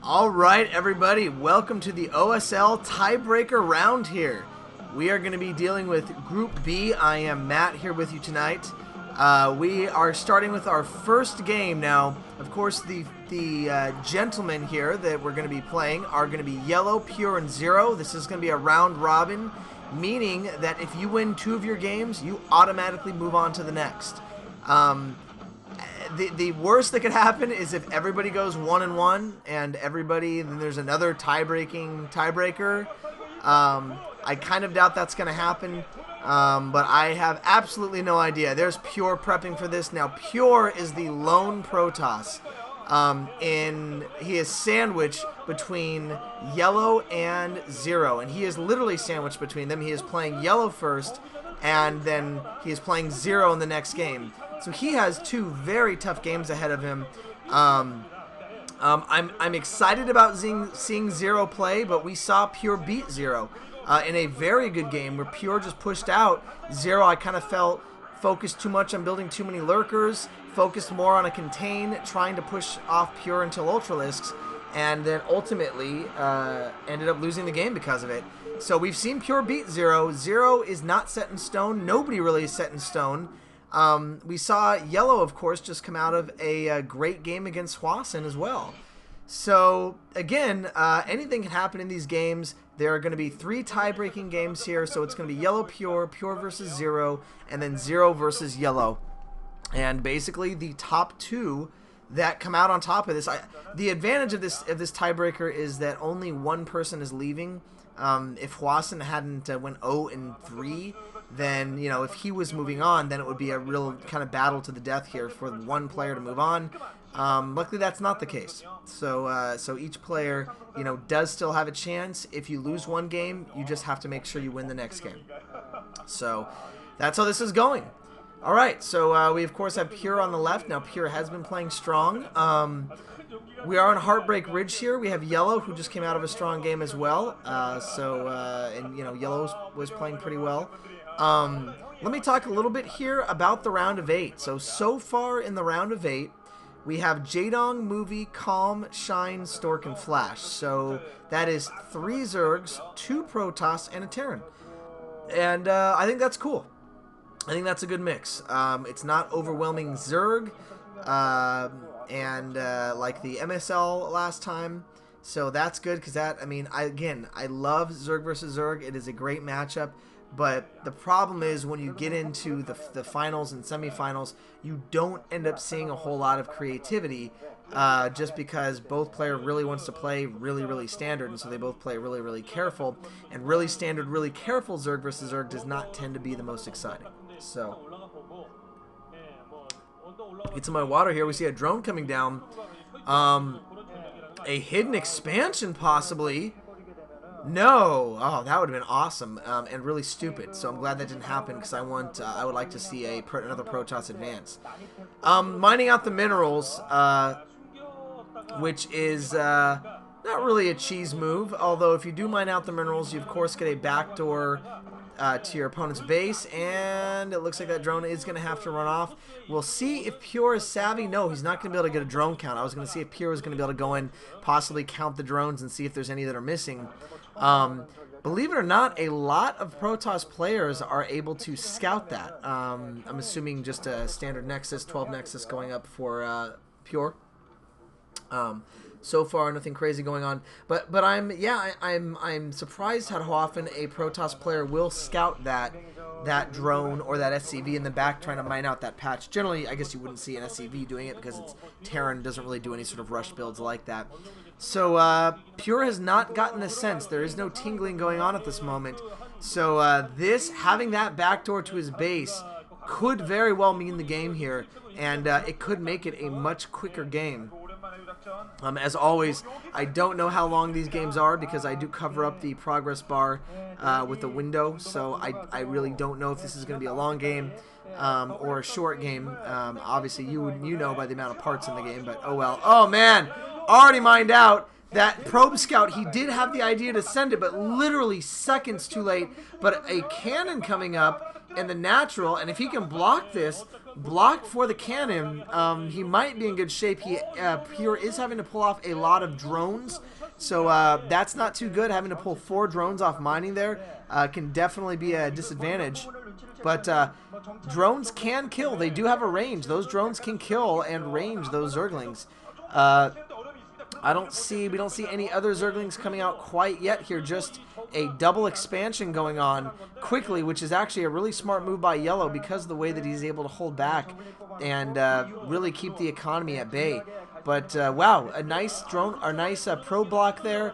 All right, everybody, welcome to the OSL tiebreaker round here. We are going to be dealing with Group B. I am Matt here with you tonight. We are starting with our first game now. Of course, the gentlemen here that we're going to be playing are going to be Yellow, Pure, and Zero. This is going to be a round robin, meaning that if you win 2 of your games, you automatically move on to the next. The worst that could happen is if everybody goes 1-1 and then there's another tiebreaker. I kind of doubt that's going to happen, but I have absolutely no idea. There's Pure prepping for this. Now, Pure is the lone Protoss. He is sandwiched between Yellow and Zero, and he is literally sandwiched between them. He is playing Yellow first, and then he is playing Zero in the next game. So he has 2 very tough games ahead of him. I'm excited about seeing Zero play, but we saw Pure beat Zero in a very good game where Pure just pushed out Zero. I kind of felt focused too much on building too many lurkers, focused more on a contain, trying to push off Pure until Ultralisks, and then ultimately ended up losing the game because of it. So we've seen Pure beat Zero. Zero is not set in stone. Nobody really is set in stone. We saw Yellow, of course, just come out of a great game against Hwasun as well. So, again, anything can happen in these games. There are going to be 3 tie-breaking games here, so it's going to be Yellow, Pure, Pure versus Zero, and then Zero versus Yellow. And basically, the top 2 that come out on top of this, the advantage of this tiebreaker is that only one person is leaving. If Hwasun hadn't went 0-3, then, you know, if he was moving on, then it would be a real kind of battle to the death here for one player to move on. Luckily, that's not the case. So each player, you know, does still have a chance. If you lose one game, you just have to make sure you win the next game. So that's how this is going. All right, so we, of course, have Pure on the left. Now, Pure has been playing strong. We are on Heartbreak Ridge here. We have Yellow, who just came out of a strong game as well. And, you know, Yellow was playing pretty well. Let me talk a little bit here about the round of 8. So far in the round of 8, we have Jaedong, Movie, Calm, Shine, Stork, and Flash. So that is 3 Zergs, 2 Protoss, and a Terran. And I think that's cool. I think that's a good mix. It's not overwhelming Zerg, like the MSL last time. So that's good because that, I mean, I love Zerg versus Zerg. It is a great matchup. But the problem is when you get into the finals and semifinals, you don't end up seeing a whole lot of creativity just because both player really wants to play really, really standard, and so they both play really, really careful. And really standard, really careful Zerg versus Zerg does not tend to be the most exciting. So, get some of my water here. We see a drone coming down. A hidden expansion possibly. No! Oh, that would have been awesome and really stupid. So I'm glad that didn't happen because I would like to see another Protoss advance. Mining out the minerals, which is not really a cheese move. Although if you do mine out the minerals, you of course get a backdoor to your opponent's base, and it looks like that drone is going to have to run off. We'll see if Pure is savvy. No, he's not going to be able to get a drone count. I was going to see if Pure is going to be able to go in, possibly count the drones and see if there's any that are missing. Believe it or not, a lot of Protoss players are able to scout that. I'm assuming just a standard Nexus, 12 Nexus going up for Pure. So far, nothing crazy going on, but I'm surprised how often a Protoss player will scout that drone or that SCV in the back trying to mine out that patch. Generally, I guess you wouldn't see an SCV doing it because it's Terran, doesn't really do any sort of rush builds like that. So Pure has not gotten a sense. There is no tingling going on at this moment. So having that backdoor to his base could very well mean the game here, and it could make it a much quicker game. As always, I don't know how long these games are because I do cover up the progress bar with the window, so I really don't know if this is going to be a long game or a short game. Obviously, you know by the amount of parts in the game, but oh well. Oh man, already mined out. That probe scout, he did have the idea to send it, but literally seconds too late. But a cannon coming up and the natural, and if he can block this, blocked for the cannon. He might be in good shape. Pure is having to pull off a lot of drones, so that's not too good. Having to pull 4 drones off mining there can definitely be a disadvantage. But drones can kill. They do have a range. Those drones can kill and range those Zerglings. We don't see any other Zerglings coming out quite yet here. Just a double expansion going on quickly, which is actually a really smart move by Yellow because of the way that he's able to hold back and really keep the economy at bay. But wow, a nice drone, a nice pro block there.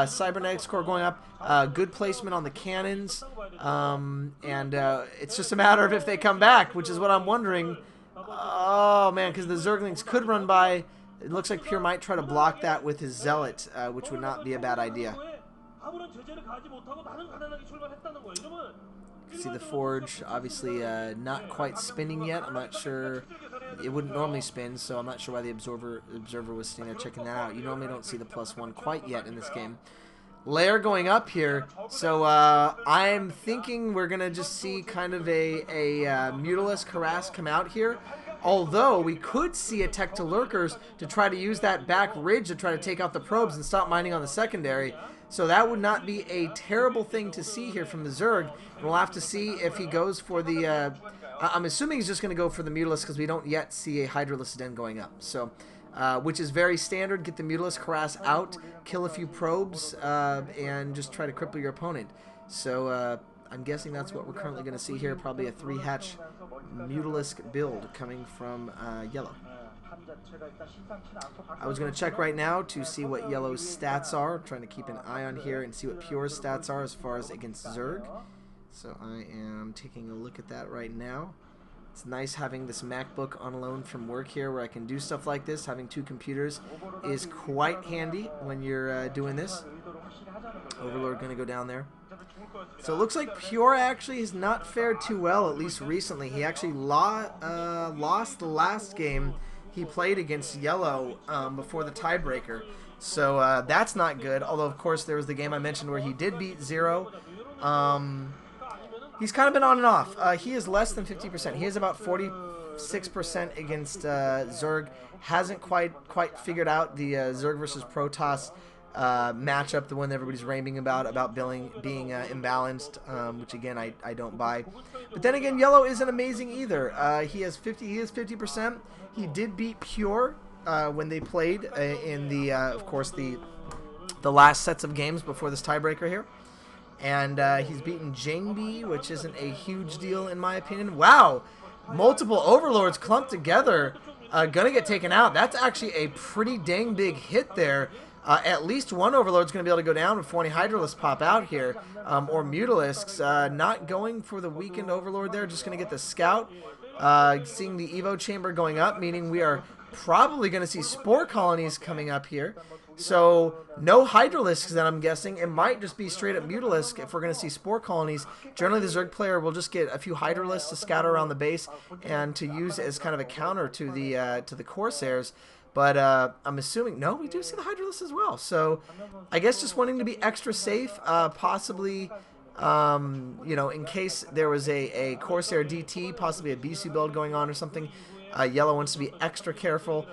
Cybernetics core going up. Good placement on the cannons. And it's just a matter of if they come back, which is what I'm wondering. Oh man, because the Zerglings could run by. It looks like Pure might try to block that with his Zealot, which would not be a bad idea. See the Forge, obviously not quite spinning yet. I'm not sure. It wouldn't normally spin, so I'm not sure why the observer was sitting there checking that out. You normally don't see the +1 quite yet in this game. Lair going up here, so I'm thinking we're going to just see kind of a Mutalisk harass come out here. Although we could see a tech to lurkers to try to use that back ridge to try to take out the probes and stop mining on the secondary. So that would not be a terrible thing to see here from the Zerg. And we'll have to see if he goes for the... I'm assuming he's just going to go for the Mutalisk because we don't yet see a Hydralisk Den going up. So, which is very standard. Get the Mutalisk harass out, kill a few probes, and just try to cripple your opponent. So I'm guessing that's what we're currently going to see here. Probably a 3-hatch Mutalisk build coming from Yellow. I was going to check right now to see what Yellow's stats are. I'm trying to keep an eye on here and see what Pure's stats are as far as against Zerg. So I am taking a look at that right now. It's nice having this MacBook on loan from work here where I can do stuff like this. Having 2 computers is quite handy when you're doing this. Overlord going to go down there. So it looks like Pure actually has not fared too well, at least recently. He actually lost the last game he played against Yellow before the tiebreaker. So that's not good. Although, of course, there was the game I mentioned where he did beat Zero. He's kind of been on and off. He is less than 50%. He is about 46% against Zerg. Hasn't quite figured out the Zerg versus Protoss matchup, the one that everybody's raving about being imbalanced, which again I don't buy. But then again, Yellow isn't amazing either. He is 50%. He did beat Pure when they played in the of course the last sets of games before this tiebreaker here. And he's beaten Jangbi, which isn't a huge deal in my opinion. Wow, multiple Overlords clumped together, gonna get taken out. That's actually a pretty dang big hit there. At least one Overlord's going to be able to go down before any Hydralisks pop out here, or Mutalisks. Not going for the weakened Overlord there, just going to get the Scout. Seeing the Evo Chamber going up, meaning we are probably going to see Spore Colonies coming up here. So, no Hydralisks then, I'm guessing. It might just be straight up Mutalisk if we're going to see Spore Colonies. Generally, the Zerg player will just get a few Hydralisks to scatter around the base and to use as kind of a counter to the Corsairs. But I'm assuming, no, we do see the Hydralisk as well. So I guess just wanting to be extra safe, possibly, you know, in case there was a Corsair DT, possibly a BC build going on or something, Yellow wants to be extra careful.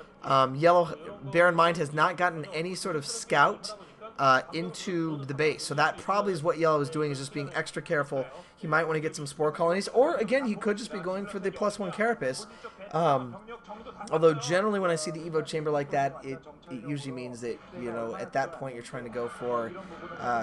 Yellow, bear in mind, has not gotten any sort of scout into the base. So that probably is what Yellow is doing, is just being extra careful. He might want to get some Spore Colonies, or again, he could just be going for the +1 Carapace. Although generally when I see the Evo Chamber like that, it usually means that, you know, at that point you're trying to go for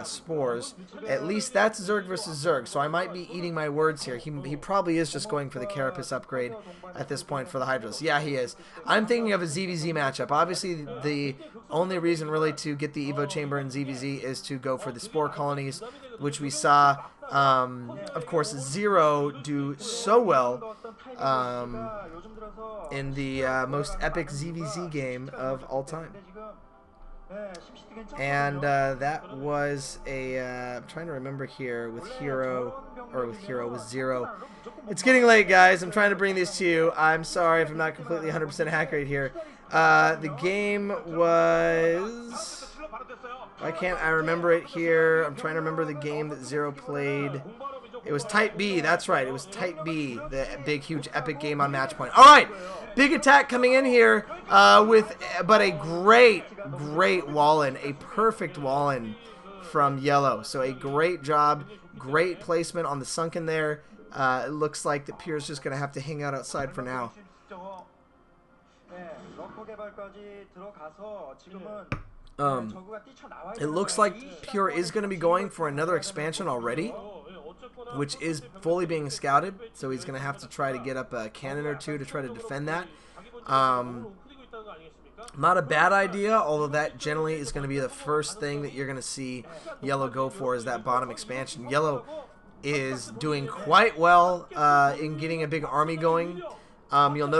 Spores. At least that's Zerg versus Zerg, so I might be eating my words here. He probably is just going for the Carapace upgrade at this point for the Hydralisk. Yeah, he is. I'm thinking of a ZVZ matchup. Obviously, the only reason really to get the Evo Chamber in ZVZ is to go for the Spore Colonies, which we saw, of course, Zero do so well in the most epic ZVZ game of all time. And that was a, I'm trying to remember here with with Zero. It's getting late, guys. I'm trying to bring these to you. I'm sorry if I'm not completely 100% accurate here. The game was... Why can't I remember it here? I'm trying to remember the game that Zero played. It was Type B. That's right. It was Type B, the big, huge, epic game on Match Point. All right. Big attack coming in here but a great wall-in. A perfect wall-in from Yellow. So a great job. Great placement on the sunken there. It looks like that Pierre's just going to have to hang out outside for now. It looks like Pierre is going to be going for another expansion already, which is fully being scouted. So he's going to have to try to get up a cannon or two to try to defend that. Not a bad idea, although that generally is going to be the first thing that you're going to see Yellow go for, is that bottom expansion. Yellow is doing quite well in getting a big army going. You'll notice